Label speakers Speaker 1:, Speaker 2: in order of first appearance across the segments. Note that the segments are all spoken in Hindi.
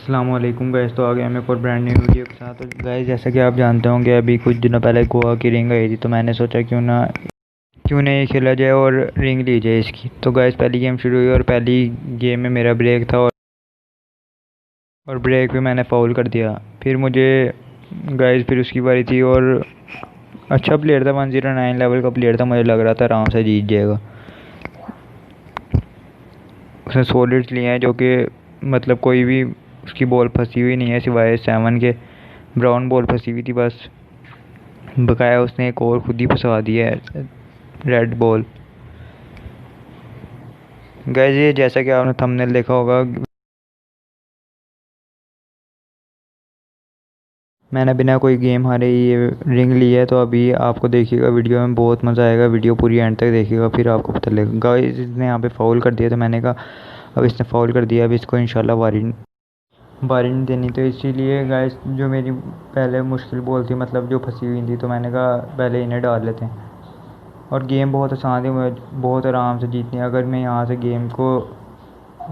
Speaker 1: अस्सलामुअलैकुम गाइस। तो आ गया मैं एक और ब्रांड न्यू वीडियो के साथ। तो गाइस जैसा कि आप जानते होंगे अभी कुछ दिनों पहले गोवा की रिंग आई थी, तो मैंने सोचा क्यों ना ये खेला जाए और रिंग ली जाए इसकी। तो गाइस पहली गेम शुरू हुई और पहली गेम में मेरा ब्रेक था और ब्रेक पे मैंने फाउल कर दिया। फिर उसकी बारी थी और अच्छा प्लेयर था, 109 लेवल का प्लेयर था, मुझे लग रहा था आराम से जीत जाएगा। उसने सॉलिड्स लिए हैं जो कि मतलब कोई भी उसकी बॉल फंसी हुई नहीं है सिवाय 7 के। ब्राउन बॉल फंसी हुई थी बस, बकाया उसने एक और खुद ही फंसा दिया है, रेड बॉल। गाइस ये जैसा कि आपने थंबनेल देखा होगा, मैंने बिना कोई गेम हारे ये रिंग ली है। तो अभी आपको देखिएगा वीडियो में, बहुत मज़ा आएगा। वीडियो पूरी एंड तक देखिएगा फिर आपको पता लगेगा। गाइस इसने यहाँ पे फाउल कर दिया, तो मैंने कहा अब इसने फाउल कर दिया, अब इसको इंशाल्लाह वारी बारी नहीं देनी। तो इसीलिए गाइस जो मेरी पहले मुश्किल बॉल थी, मतलब जो फंसी हुई थी, तो मैंने कहा पहले इन्हें डाल लेते हैं। और गेम बहुत आसान थी, मुझे बहुत आराम से जीतनी। अगर मैं यहाँ से गेम को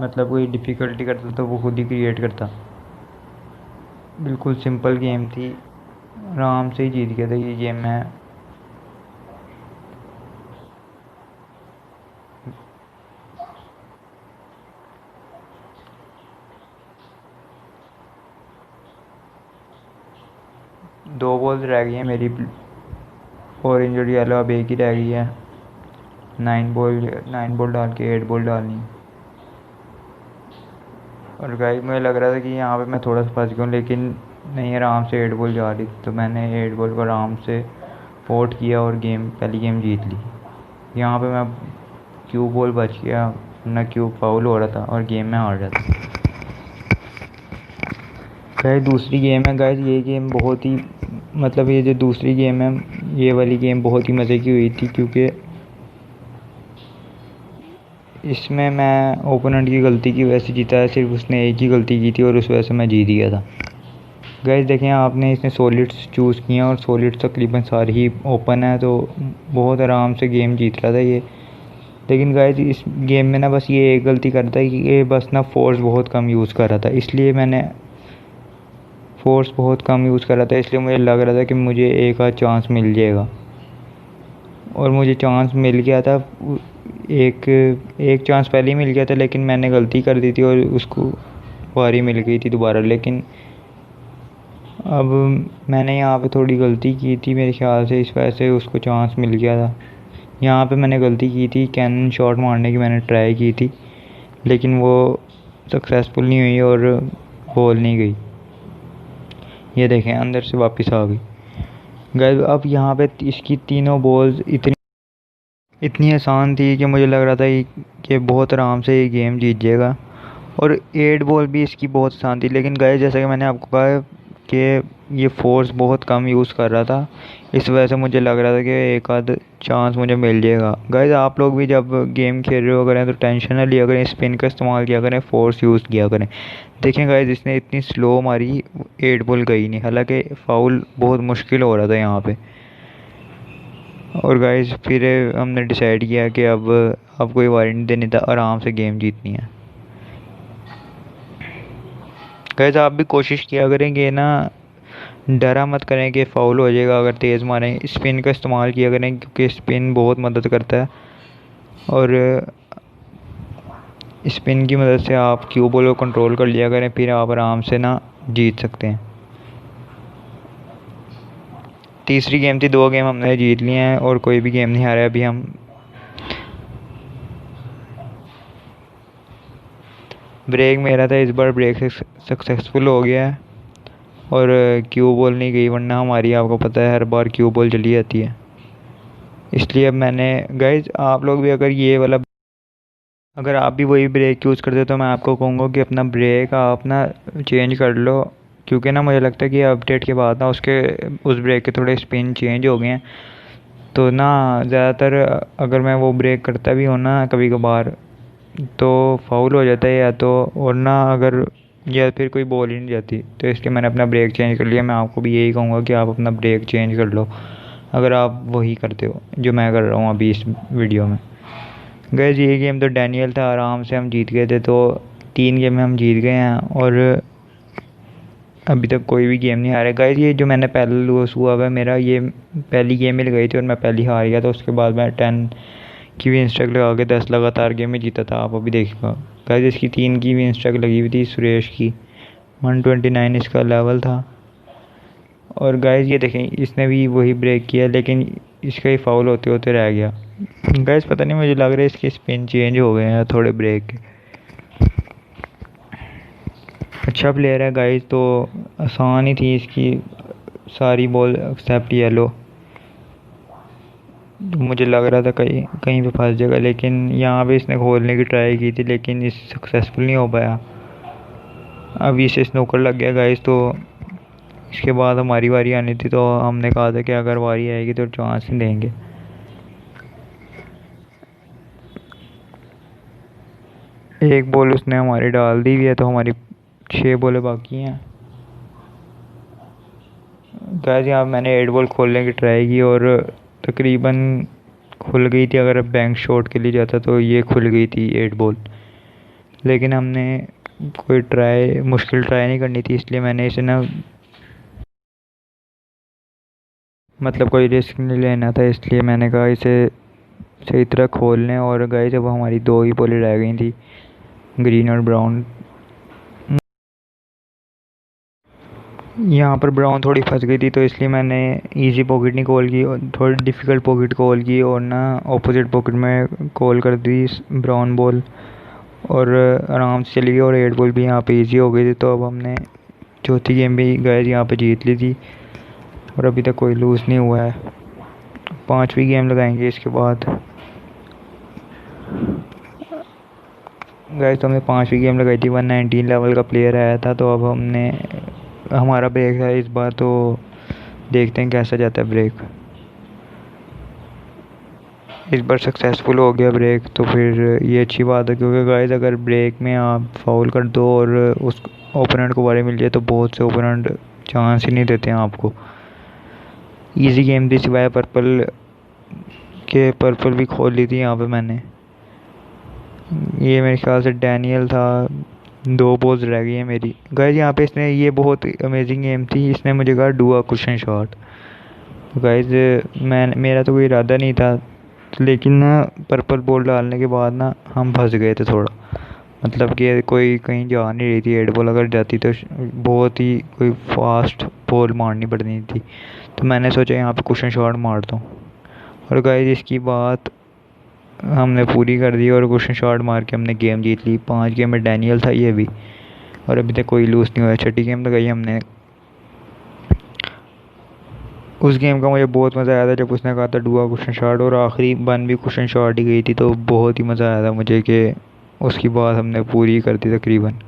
Speaker 1: मतलब कोई डिफ़िकल्टी करता तो वो खुद ही क्रिएट करता। बिल्कुल सिंपल गेम थी, आराम से ही जीत गया था ये गेम में। दो बॉल्स रह गई हैं मेरी, ऑरेंज और येलो अब एक ही रह गई है। 9 बॉल डाल के 8 बॉल डालनी है। और गाइस मुझे लग रहा था कि यहाँ पे मैं थोड़ा सा फंस गया हूँ, लेकिन नहीं, आराम से 8 बॉल जा रही थी, तो मैंने 8 बॉल को आराम से फोर्ट किया और पहली गेम जीत ली। यहाँ पे मैं क्यू बॉल बच गया, वरना क्यू फाउल हो रहा था और गेम में हार जाता। गाइस दूसरी गेम है। गाइस ये गेम बहुत ही मतलब ये जो दूसरी गेम है, ये वाली गेम बहुत ही मज़े की हुई थी, क्योंकि इसमें मैं ओपोनेंट की गलती की वजह से जीता है। सिर्फ उसने एक ही गलती की थी और उस वजह से मैं जीत गया था। गाइस देखें, आपने इसने सॉलिड्स चूज़ किए हैं और सॉलिड्स तकरीबन सारी ही ओपन है, तो बहुत आराम से गेम जीत रहा था ये। लेकिन गाइस इस गेम में ना बस ये एक गलती करता है कि ये बस ना फोर्स बहुत कम यूज़ कर रहा था, इसलिए मुझे लग रहा था कि मुझे एक आध चांस मिल जाएगा, और मुझे चांस मिल गया था। एक एक चांस पहले ही मिल गया था, लेकिन मैंने गलती कर दी थी और उसको बारी मिल गई थी दोबारा। लेकिन अब मैंने यहाँ पे थोड़ी गलती की थी मेरे ख्याल से, इस वजह से उसको चांस मिल गया था। यहाँ पे मैंने गलती की थी, कैनन शॉट मारने की मैंने ट्राई की थी, लेकिन वो सक्सेसफुल नहीं हुई और बॉल नहीं गई। ये देखें अंदर से वापस आ गई। गाइस अब यहाँ पे इसकी तीनों बॉल्स इतनी इतनी आसान थी कि मुझे लग रहा था कि बहुत आराम से ये गेम जीत जाएगा। और 8 बॉल भी इसकी बहुत आसान थी, लेकिन गाइस जैसा कि मैंने आपको कहा कि ये फोर्स बहुत कम यूज़ कर रहा था, इस वजह से मुझे लग रहा था कि एक आध चांस मुझे मिल जाएगा। गाइस आप लोग भी जब गेम खेल रहे हो करें तो टेंशन ना लिया करें, स्पिन का इस्तेमाल किया करें, फोर्स यूज़ किया करें। देखें गाइस इसने इतनी स्लो मारी, 8 बॉल गई नहीं, हालांकि फ़ाउल बहुत मुश्किल हो रहा था यहाँ पे। और गाइस फिर हमने डिसाइड किया कि अब कोई वारी नहीं देनी था, आराम से गेम जीतनी है। गाइस आप भी कोशिश किया करेंगे ना, डरा मत करें कि फ़ाउल हो जाएगा अगर तेज़ मारें। स्पिन का इस्तेमाल किया करें, क्योंकि स्पिन बहुत मदद करता है, और स्पिन की मदद से आप क्यू बॉल को कंट्रोल कर लिया करें, फिर आप आराम से ना जीत सकते हैं। तीसरी गेम थी, 2 गेम हमने जीत लिए हैं और कोई भी गेम नहीं हारा। अभी हम ब्रेक मेरा था, इस बार ब्रेक सक्सेसफुल हो गया है और क्यू बॉल नहीं गई, वरना हमारी आपको पता है हर बार क्यू बॉल चली जाती है। इसलिए अब मैंने गाइज आप लोग भी अगर आप भी वही ब्रेक यूज़ करते हो, तो मैं आपको कहूँगा कि अपना ब्रेक आप ना चेंज कर लो, क्योंकि ना मुझे लगता है कि अपडेट के बाद ना उस ब्रेक के थोड़े स्पिन चेंज हो गए हैं। तो ना ज़्यादातर अगर मैं वो ब्रेक करता भी हूँ ना कभी कभार, तो फाउल हो जाता है या तो, और ना अगर या फिर कोई बॉल ही नहीं जाती, तो इसलिए मैंने अपना ब्रेक चेंज कर लिया। मैं आपको भी यही कहूँगा कि आप अपना ब्रेक चेंज कर लो, अगर आप वही करते हो जो मैं कर रहा हूँ अभी इस वीडियो में। गैस ये गेम तो डैनियल था, आराम से हम जीत गए थे, तो 3 गेम में हम जीत गए हैं। और अभी तक कोई भी गेम नहीं हारा गाइस। ये जो मैंने पहले लॉस हुआ हुआ है मेरा, ये पहली गेम मिल गई थी और मैं पहली हार गया था। उसके बाद मैं 10 की विन स्ट्रक लगा के 10 लगातार गेम में जीता था। आप अभी देखिएगा गाइस, इसकी 3 की विन स्ट्रक लगी हुई थी सुरेश की। 129 इसका लेवल था। और गाइस ये देखें, इसने भी वही ब्रेक किया लेकिन इसका ही फाउल होते होते रह गया। गाइस पता नहीं, मुझे लग रहा है इसके स्पिन चेंज हो गए हैं थोड़े ब्रेक के। अच्छा प्लेयर है गाइस, तो आसान ही थी इसकी सारी बॉल एक्सेप्ट येलो। मुझे लग रहा था कहीं कहीं पे फंस जाएगा, लेकिन यहाँ पे इसने खोलने की ट्राई की थी लेकिन इस सक्सेसफुल नहीं हो पाया। अभी इसे स्नूकर लग गया गाइस, तो इसके बाद हमारी बारी आनी थी। तो हमने कहा था कि अगर बारी आएगी तो चांस ही देंगे। एक बॉल उसने हमारी डाल दी हुई है, तो हमारी 6 बॉलें बाकी हैं गाइस। यहाँ मैंने 8 बॉल खोलने की ट्राई की और तकरीबन खुल गई थी। अगर बैंक शॉट के लिए जाता तो ये खुल गई थी 8 बॉल, लेकिन हमने कोई मुश्किल ट्राई नहीं करनी थी, इसलिए मैंने इसे ना मतलब कोई रिस्क नहीं लेना था, इसलिए मैंने कहा इसे सही तरह खोल लें। और गाइस जब हमारी 2 ही बॉलें रह गई थी, ग्रीन और ब्राउन। यहाँ पर ब्राउन थोड़ी फंस गई थी, तो इसलिए मैंने इजी पॉकेट नहीं कॉल की और थोड़ी डिफ़िकल्ट पॉकेट कॉल की और ना ऑपोजिट पॉकेट में कॉल कर दी ब्राउन बॉल, और आराम से चली गई। और 8 बॉल भी यहाँ पे इजी हो गई थी। तो अब हमने चौथी गेम भी गाइस यहाँ पे जीत ली थी और अभी तक कोई लूज़ नहीं हुआ है। 5वीं गेम लगाएंगे इसके बाद। गाइस तो हमने 5वीं गेम लगाई थी। 119 लेवल का प्लेयर आया था, तो अब हमारा ब्रेक है इस बार, तो देखते हैं कैसा जाता है ब्रेक। इस बार सक्सेसफुल हो गया ब्रेक, तो फिर ये अच्छी बात है, क्योंकि गाइस अगर ब्रेक में आप फाउल कर दो और उस ओपोनेंट को बारी मिल जाए तो बहुत से ओपोनेंट चांस ही नहीं देते हैं आपको। इजी गेम थी सिवाय पर्पल के। पर्पल भी खोल ली थी यहाँ पे मैंने। ये मेरे ख्याल से डैनियल था। 2 बॉल्स रह गई है मेरी गाइस यहाँ पे। इसने ये बहुत अमेजिंग गेम थी, इसने मुझे कहा डू अ कुशन शॉट। तो गाइस मेरा तो कोई इरादा नहीं था, लेकिन ना पर्पल बॉल डालने के बाद ना हम फंस गए थे थोड़ा। मतलब कि कोई कहीं जा नहीं रही थी 8 बॉल, अगर जाती तो बहुत ही कोई फास्ट बॉल मारनी पड़नी थी। तो मैंने सोचा यहाँ पे कुशन शॉट मार दूँ, और गाइस इसकी बात हमने पूरी कर दी और कुशन शॉट मार के हमने गेम जीत ली। 5 गेम में डैनियल था ये भी, और अभी तक कोई लूज़ नहीं हुआ। 6ठी गेम लगाई हमने। उस गेम का मुझे बहुत मज़ा आया था जब उसने कहा था डुआ कुशन शॉट, और आखिरी बन भी कुशन शॉट ही गई थी। तो बहुत ही मज़ा आया था मुझे कि उसकी बात हमने पूरी कर दी तकरीबन।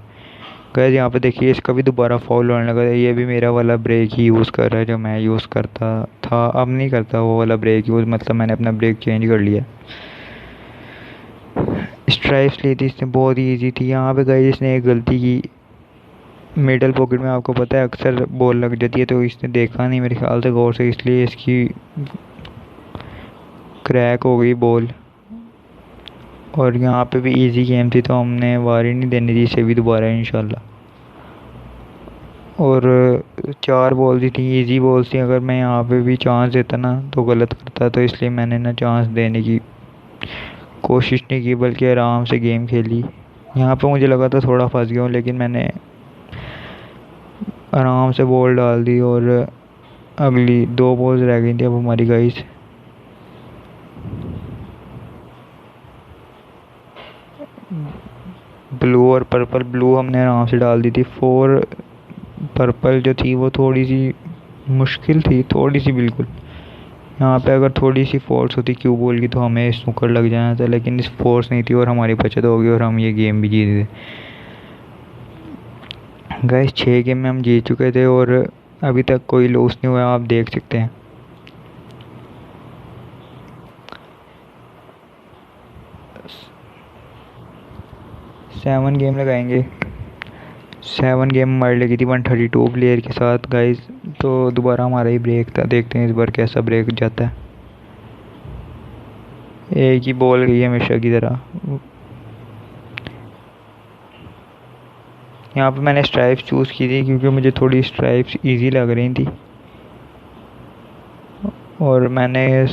Speaker 1: गाइस यहाँ पे देखिए, इसका भी दोबारा फाउल होने लगा है। ये भी मेरा वाला ब्रेक ही यूज़ कर रहा है जो मैं यूज़ करता था। अब नहीं करता वो वाला ब्रेक यूज़, मतलब मैंने अपना ब्रेक चेंज कर लिया। स्ट्राइप्स ली थी इसने, बहुत ही ईजी थी। यहाँ पे गाइस इसने एक गलती की। मिडल पॉकेट में आपको पता है अक्सर बॉल लग जाती है, तो इसने देखा नहीं मेरे ख्याल से गौर से, इसलिए इसकी क्रैक हो गई बॉल। और यहाँ पे भी इजी गेम थी, तो हमने वारी नहीं देनी थी इसे भी दोबारा इंशाल्लाह। और 4 बॉल थी, इजी बॉल थी। अगर मैं यहाँ पे भी चांस देता ना तो गलत करता, तो इसलिए मैंने ना चांस देने की कोशिश नहीं की, बल्कि आराम से गेम खेली। यहाँ पे मुझे लगा था थोड़ा फंस गया हूँ, लेकिन मैंने आराम से बॉल डाल दी। और अगली 2 बॉल्स रह गई थी अब हमारी गाइस। ब्लू और पर्पल, ब्लू हमने आराम से डाल दी थी 4। पर्पल जो थी वो थोड़ी सी मुश्किल थी, थोड़ी सी बिल्कुल। यहाँ पे अगर थोड़ी सी फोर्स होती क्यू बॉल की तो हमें स्नूकर लग जाना था, लेकिन इस फोर्स नहीं थी और हमारी बचत हो गई और हम ये गेम भी जीत गए। गाइस 6 गेम में हम जीत चुके थे और अभी तक कोई लॉस नहीं हुआ, आप देख सकते हैं। सेवन गेम लगाएंगे। 7 गेम हमारी लगी थी 132 प्लेयर के साथ गाइस। तो दोबारा हमारा ही ब्रेक था, देखते हैं इस बार कैसा ब्रेक जाता है। एक ही बॉल गई हमेशा की तरह। यहाँ पे मैंने स्ट्राइप्स चूज़ की थी क्योंकि मुझे थोड़ी स्ट्राइप्स इजी लग रही थी, और मैंने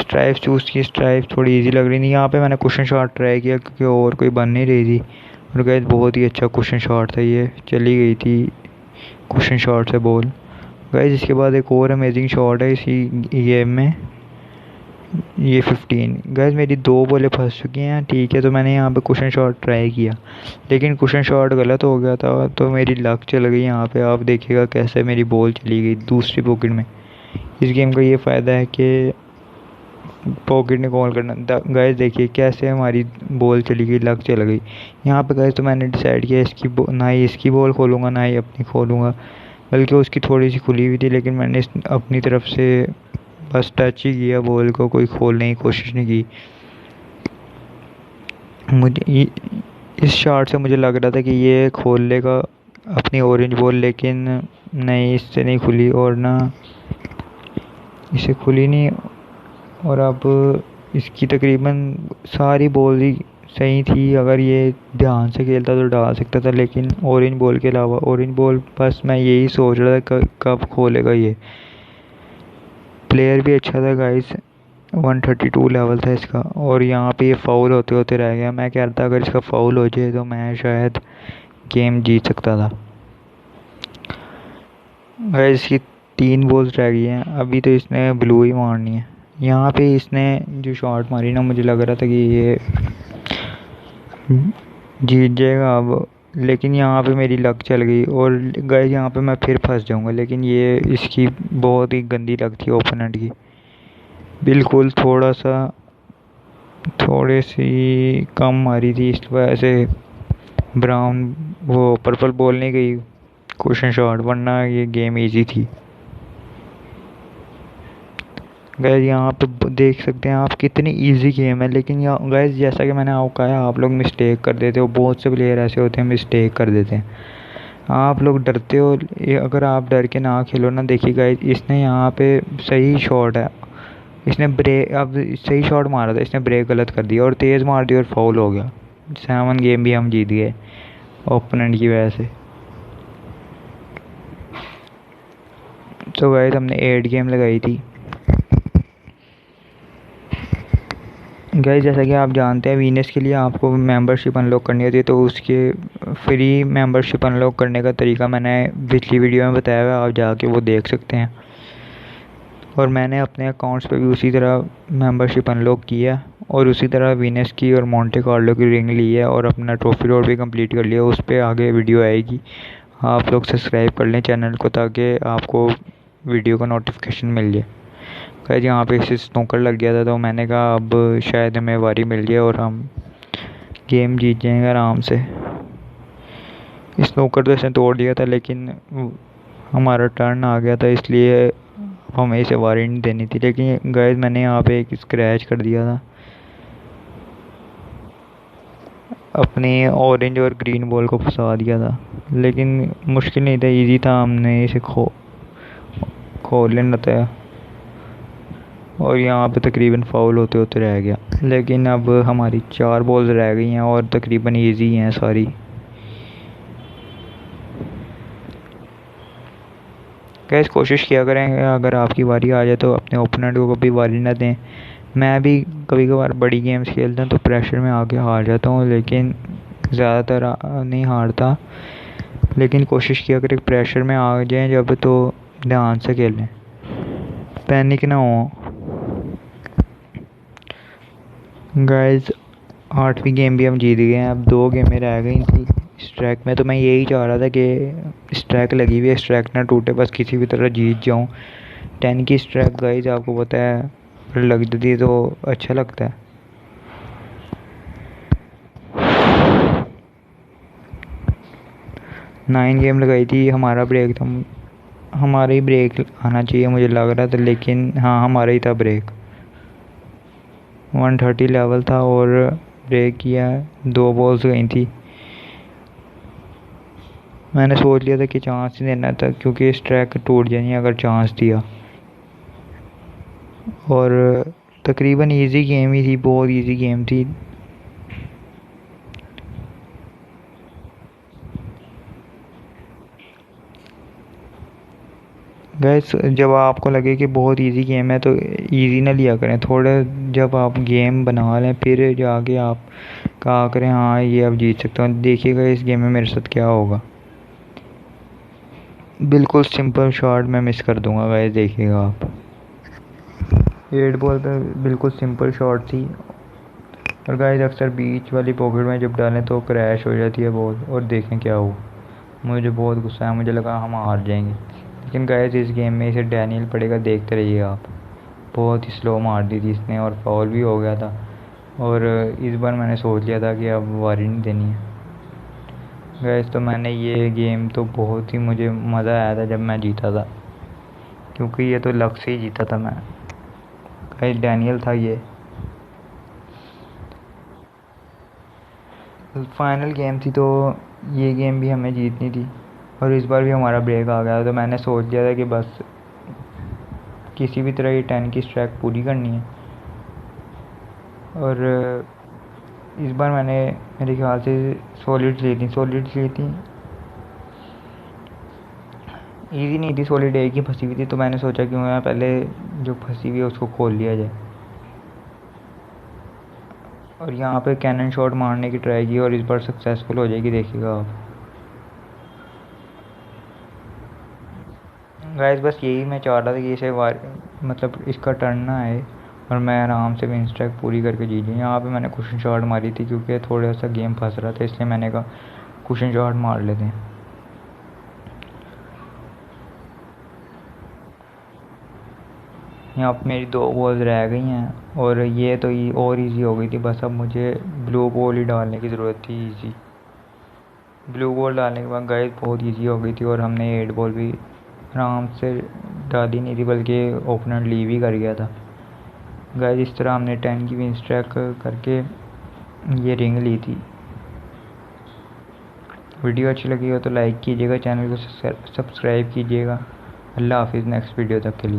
Speaker 1: स्ट्राइप चूज़ की। स्ट्राइप थोड़ी इजी लग रही थी। यहाँ पे मैंने कुशन शॉट ट्राई किया क्योंकि और कोई बन नहीं रही थी, और गाइस बहुत ही अच्छा कुशन शॉट था, ये चली गई थी कुशन शॉट से बॉल। गाइस इसके बाद एक और अमेजिंग शॉट है इसी गेम में, ये 15। गाइस मेरी 2 बॉलें फंस चुकी हैं, ठीक है। तो मैंने यहाँ पे कुशन शॉट ट्राई किया, लेकिन कुशन शॉट गलत हो गया था, तो मेरी लक चल गई। यहाँ पे आप देखिएगा कैसे मेरी बॉल चली गई दूसरी पॉकेट में। इस गेम का ये फ़ायदा है कि पॉकेट में कॉल करना। गाइस देखिए कैसे हमारी बॉल चली गई, लग चल गई यहाँ पे। गाइस तो मैंने डिसाइड किया ना ही इसकी बॉल खोलूँगा ना ही अपनी खोलूँगा, बल्कि उसकी थोड़ी सी खुली हुई थी, लेकिन मैंने अपनी तरफ से बस टच ही किया बॉल को, कोई खोलने की कोशिश नहीं की। मुझे इस शॉट से मुझे लग रहा था कि ये खोल लेगा अपनी ऑरेंज बॉल, लेकिन नहीं, इससे नहीं खुली, और ना इसे खुली नहीं। और अब इसकी तकरीबन सारी बॉल ही सही थी, अगर ये ध्यान से खेलता तो डाल सकता था, लेकिन ऑरेंज बॉल के अलावा ऑरेंज बॉल बस मैं यही सोच रहा था कब खोलेगा ये। प्लेयर भी अच्छा था गाइस, 132 लेवल था इसका, और यहाँ पे ये फाउल होते होते रह गया। मैं कह रहा था अगर इसका फाउल हो जाए तो मैं शायद गेम जीत सकता था। गाइस इसकी 3 बॉल्स रह गई हैं, अभी तो इसने ब्लू ही मारनी है। यहाँ पे इसने जो शॉट मारी ना, मुझे लग रहा था कि ये जीत जाएगा अब, लेकिन यहाँ पे मेरी लक चल गई, और गाइस यहाँ पे मैं फिर फंस जाऊँगा। लेकिन ये इसकी बहुत ही गंदी लक थी ओपोनेंट की, बिल्कुल थोड़ी सी कम मारी थी, इस वजह से ब्राउन वो पर्पल बॉल नहीं गई क्वेश्चन शॉट, वरना ये गेम इजी थी। गाइस यहाँ पे देख सकते हैं आप कितनी इजी गेम है, लेकिन यहाँ गाइस जैसा कि मैंने आपको कहा, आप लोग मिस्टेक कर देते हो। बहुत से प्लेयर ऐसे होते हैं मिस्टेक कर देते हैं, आप लोग डरते हो। अगर आप डर के ना खेलो ना, देखिए गाइस इसने यहाँ पे सही शॉट है, इसने ब्रेक, अब सही शॉट मारा था, इसने ब्रेक गलत कर दिया और तेज़ मार दिया और फाउल हो गया। 7 गेम भी हम जीत गए ओपोनेंट की वजह से। तो गाइस हमने 8 गेम लगाई थी। गाइस जैसा कि आप जानते हैं, वीनस के लिए आपको मेंबरशिप अनलॉक करनी होती है, तो उसके फ्री मेंबरशिप अनलॉक करने का तरीका मैंने पिछली वीडियो में बताया हुआ है, आप जाके वो देख सकते हैं। और मैंने अपने अकाउंट्स पे भी उसी तरह मेंबरशिप अनलॉक किया, और उसी तरह वीनस की और मोंटे कार्लो की रिंग ली है, और अपना ट्रॉफी रोड भी कंप्लीट कर लिया। उस पर आगे वीडियो आएगी, आप लोग सब्सक्राइब कर लें चैनल को, ताकि आपको वीडियो का नोटिफिकेशन मिल जाए। गाइस यहाँ पे इसे स्नूकर लग गया था, तो मैंने कहा अब शायद हमें वारी मिल जाए और हम गेम जीत जाएंगे आराम से। स्नूकर तो इसने तोड़ दिया था, लेकिन हमारा टर्न आ गया था, इसलिए हमें इसे वारी नहीं देनी थी। लेकिन गाइस मैंने यहाँ पे एक स्क्रैच कर दिया था अपनी ऑरेंज और ग्रीन बॉल को फंसा दिया था, लेकिन मुश्किल नहीं था, इजी था, हमने इसे खोल लेना था। और यहाँ पे तकरीबन फाउल होते होते रह गया, लेकिन अब हमारी 4 बॉल्स रह गई हैं और तकरीबन इजी हैं सारी। गैस कोशिश किया करें अगर आपकी बारी आ जाए तो अपने ओपोनेंट को कभी बारी ना दें। मैं भी कभी कभार बड़ी गेम्स खेलता हूँ तो प्रेशर में आके हार जाता हूँ, लेकिन ज़्यादातर नहीं हारता। लेकिन कोशिश किया करें प्रेशर में आ जाए जब, तो ध्यान से खेलें, पैनिक ना हो। गाइस 8वीं गेम भी हम जीत गए हैं, अब 2 गेमें रह गई थी स्ट्रैक में, तो मैं यही चाह रहा था कि स्ट्रैक लगी हुई है, स्ट्रैक ना टूटे, बस किसी भी तरह जीत जाऊं। 10 की स्ट्रैक गाइस आपको पता है, फिर लग जाती है तो अच्छा लगता है। नाइन गेम लगाई थी, हमारा ब्रेक था, हमारा ही ब्रेक आना चाहिए मुझे लग रहा था, लेकिन हाँ हमारा ही था ब्रेक। 130 लेवल था और ब्रेक किया, 2 बॉल्स गई थी। मैंने सोच लिया था कि चांस ही देना था, क्योंकि स्ट्रैक टूट जानी अगर चांस दिया। और तकरीबन इजी गेम ही थी, बहुत इजी गेम थी। गैस जब आपको लगे कि बहुत इजी गेम है तो इजी ना लिया करें, थोड़ा जब आप गेम बना लें फिर जाके आप कहा करें हाँ ये अब जीत सकता हूँ। देखिएगा इस गेम में मेरे साथ क्या होगा। बिल्कुल सिंपल शॉट मैं मिस कर दूंगा गैस, देखिएगा आप। 8 बॉल पे बिल्कुल सिंपल शॉट थी, और गाइस अक्सर बीच वाली पॉकेट में जब डालें तो क्रैश हो जाती है बॉल, और देखें क्या हुआ। मुझे बहुत गुस्सा है, मुझे लगा हम हार जाएंगे, लेकिन गाइस इस गेम में इसे डैनियल पड़ेगा, देखते रहिए आप। बहुत ही स्लो मार दी थी इसने और फाउल भी हो गया था, और इस बार मैंने सोच लिया था कि अब वारी नहीं देनी है गाइस। तो मैंने ये गेम तो बहुत ही मुझे मज़ा आया था जब मैं जीता था, क्योंकि ये तो लक से ही जीता था मैं गाइस। डैनियल था ये। फाइनल गेम थी तो ये गेम भी हमें जीतनी थी, और इस बार भी हमारा ब्रेक आ गया। तो मैंने सोच लिया था कि बस किसी भी तरह ये 10 की स्ट्रैक पूरी करनी है, और इस बार मैंने मेरे ख्याल से सॉलिड्स ली थी। ईजी नहीं थी, सॉलिड एक ही फंसी हुई थी, तो मैंने सोचा कि मैं पहले जो फंसी हुई है उसको खोल लिया जाए, और यहाँ पे कैनन शॉट मारने की ट्राई की, और इस बार सक्सेसफुल हो जाएगी, देखिएगा आप। गाइस बस यही मैं चाह रहा था कि इसे मतलब इसका टर्न ना आए और मैं आराम से विन स्ट्राइक पूरी करके जीत जाऊँ। यहाँ पे मैंने कुशन शॉट मारी थी क्योंकि थोड़ा सा गेम फंस रहा था, इसलिए मैंने कहा कुशन शॉट मार लेते हैं। यहाँ पे मेरी 2 बॉल्स रह गई हैं, और ये तो और इजी हो गई थी। बस अब मुझे ब्लू बॉल ही डालने की ज़रूरत थी, इजी। ब्लू बॉल डालने के बाद गाइस बहुत इजी हो गई थी, और हमने 8 बॉल भी आराम से डाली नहीं थी, बल्कि ओपनर लीव ही कर गया था गाइस। इस तरह हमने 10 की विन स्ट्रैक करके ये रिंग ली थी। वीडियो अच्छी लगी हो तो लाइक कीजिएगा, चैनल को सब्सक्राइब कीजिएगा। अल्लाह हाफिज़, नेक्स्ट वीडियो तक के लिए।